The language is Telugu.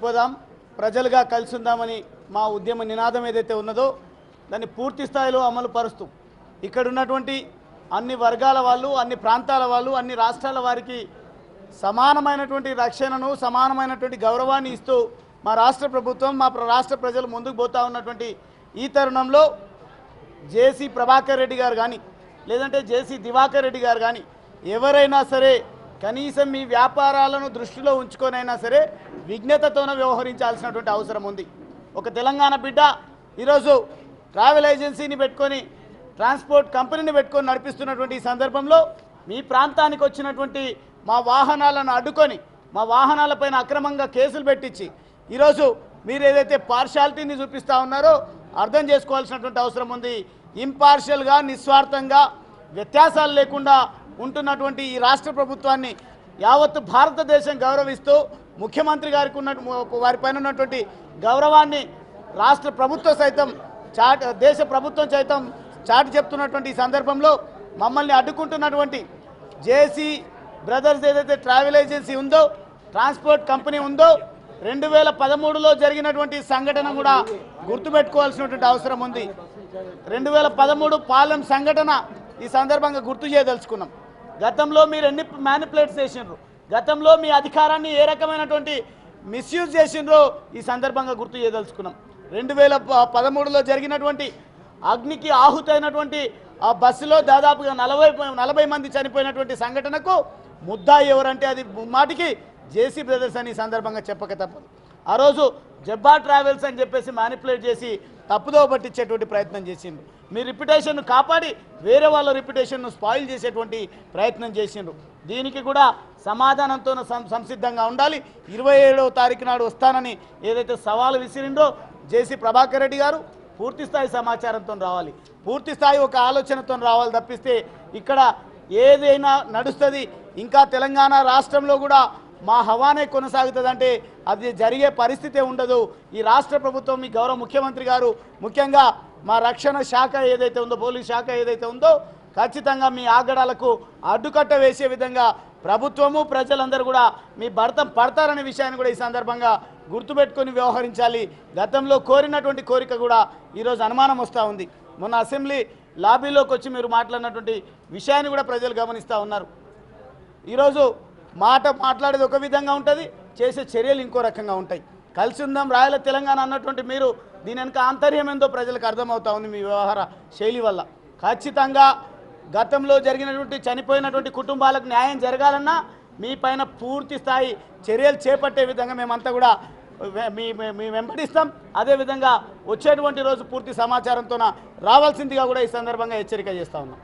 విడిపోదాం, ప్రజలుగా కలిసి ఉందామని మా ఉద్యమ నినాదం ఏదైతే ఉన్నదో దాన్ని పూర్తి స్థాయిలో అమలు పరుస్తూ ఇక్కడ ఉన్నటువంటి అన్ని వర్గాల వాళ్ళు, అన్ని ప్రాంతాల వాళ్ళు, అన్ని రాష్ట్రాల వారికి సమానమైనటువంటి రక్షణను, సమానమైనటువంటి గౌరవాన్ని ఇస్తూ మా రాష్ట్ర ప్రభుత్వం, మా రాష్ట్ర ప్రజలు ముందుకు పోతా ఉన్నటువంటి ఈ తరుణంలో జేసీ ప్రభాకర్ రెడ్డి గారు కానీ లేదంటే జేసీ దివాకర్ రెడ్డి గారు కానీ ఎవరైనా సరే కనీసం మీ వ్యాపారాలను దృష్టిలో ఉంచుకొనైనా సరే విజ్ఞతతోనే వ్యవహరించాల్సినటువంటి అవసరం ఉంది. ఒక తెలంగాణ బిడ్డ ఈరోజు ట్రావెల్ ఏజెన్సీని పెట్టుకొని, ట్రాన్స్పోర్ట్ కంపెనీని పెట్టుకొని నడిపిస్తున్నటువంటి ఈ సందర్భంలో మీ ప్రాంతానికి వచ్చినటువంటి మా వాహనాలను అడ్డుకొని మా వాహనాలపైన అక్రమంగా కేసులు పెట్టించి ఈరోజు మీరు ఏదైతే పార్షాలిటీని చూపిస్తూ ఉన్నారో అర్థం చేసుకోవాల్సినటువంటి అవసరం ఉంది. ఇంపార్షియల్గా, నిస్వార్థంగా, వ్యత్యాసాలు లేకుండా ఉంటున్నటువంటి ఈ రాష్ట్ర ప్రభుత్వాన్ని యావత్తు భారతదేశం గౌరవిస్తూ ముఖ్యమంత్రి గారికి వారిపైన ఉన్నటువంటి గౌరవాన్ని రాష్ట్ర ప్రభుత్వం సైతం దేశ ప్రభుత్వం సైతం చాటి చెప్తున్నటువంటి ఈ సందర్భంలో మమ్మల్ని అడ్డుకుంటున్నటువంటి జేసీ బ్రదర్స్ ఏదైతే ట్రావెల్ ఏజెన్సీ ఉందో, ట్రాన్స్పోర్ట్ కంపెనీ ఉందో, 2013లో జరిగినటువంటి సంఘటన కూడా గుర్తుపెట్టుకోవాల్సినటువంటి అవసరం ఉంది. 2013 పాలెం సంఘటన ఈ సందర్భంగా గుర్తు చేయదలుచుకున్నాం. గతంలో మీరు ఎన్ని మ్యానిపులేట్స్ చేసినారు, గతంలో మీ అధికారాన్ని ఏ రకమైనటువంటి మిస్యూజ్ చేసినారో ఈ సందర్భంగా గుర్తు చేయదలుచుకున్నాం. 2013లో జరిగినటువంటి అగ్నికి ఆహుతైనటువంటి ఆ బస్సులో దాదాపుగా 40 మంది చనిపోయినటువంటి సంఘటనకు ముద్దాయి ఎవరంటే అది మాటికి జేసీ బ్రదర్స్ అని సందర్భంగా చెప్పక తప్పదు. ఆ రోజు జబ్బా ట్రావెల్స్ అని చెప్పేసి మ్యానిపులేట్ చేసి తప్పుదో పట్టించేటువంటి ప్రయత్నం చేసిండ్రు. మీ రిప్యుటేషన్ను కాపాడి వేరే వాళ్ళ రిప్యుటేషన్ను స్పాయిల్ చేసేటువంటి ప్రయత్నం చేసిండ్రు. దీనికి కూడా సమాధానంతో సంసిద్ధంగా ఉండాలి. 27వ తారీఖు నాడు వస్తానని ఏదైతే సవాలు విసిరిందో జేసీ ప్రభాకర్ రెడ్డి గారు పూర్తిస్థాయి సమాచారంతో రావాలి, పూర్తిస్థాయి ఒక ఆలోచనతో రావాలి తప్పిస్తే ఇక్కడ ఏదైనా నడుస్తుంది. ఇంకా తెలంగాణ రాష్ట్రంలో కూడా మా హవానే కొనసాగుతుందంటే అది జరిగే పరిస్థితే ఉండదు. ఈ రాష్ట్ర ప్రభుత్వం, మీ గౌరవ ముఖ్యమంత్రి గారు ముఖ్యంగా మా రక్షణ శాఖ ఏదైతే ఉందో, పోలీస్ శాఖ ఏదైతే ఉందో ఖచ్చితంగా మీ ఆగడాలకు అడ్డుకట్ట వేసే విధంగా ప్రభుత్వము, ప్రజలందరూ కూడా మీ భర్తం పడతారనే విషయాన్ని కూడా ఈ సందర్భంగా గుర్తుపెట్టుకొని వ్యవహరించాలి. గతంలో కోరినటువంటి కోరిక కూడా ఈరోజు అనుమానం వస్తూ ఉంది. మొన్న అసెంబ్లీ లాబీలోకి వచ్చి మీరు మాట్లాడినటువంటి విషయాన్ని కూడా ప్రజలు గమనిస్తూ ఉన్నారు. ఈరోజు మాట్లాడేది ఒక విధంగా ఉంటుంది, చేసే చర్యలు ఇంకో రకంగా ఉంటాయి. కలిసి ఉందాం రాయల తెలంగాణ అన్నటువంటి మీరు దీని వెనుక ఆంతర్యం ఏందో ప్రజలకు అర్థమవుతా ఉంది మీ వ్యవహార శైలి వల్ల. ఖచ్చితంగా గతంలో జరిగినటువంటి చనిపోయినటువంటి కుటుంబాలకు న్యాయం జరగాలన్నా మీ పైన పూర్తి స్థాయి చర్యలు చేపట్టే విధంగా మేమంతా కూడా మీ వెంబడిస్తాం. అదేవిధంగా వచ్చేటువంటి రోజు పూర్తి సమాచారంతో రావాల్సిందిగా కూడా ఈ సందర్భంగా హెచ్చరిక చేస్తూ ఉన్నాం.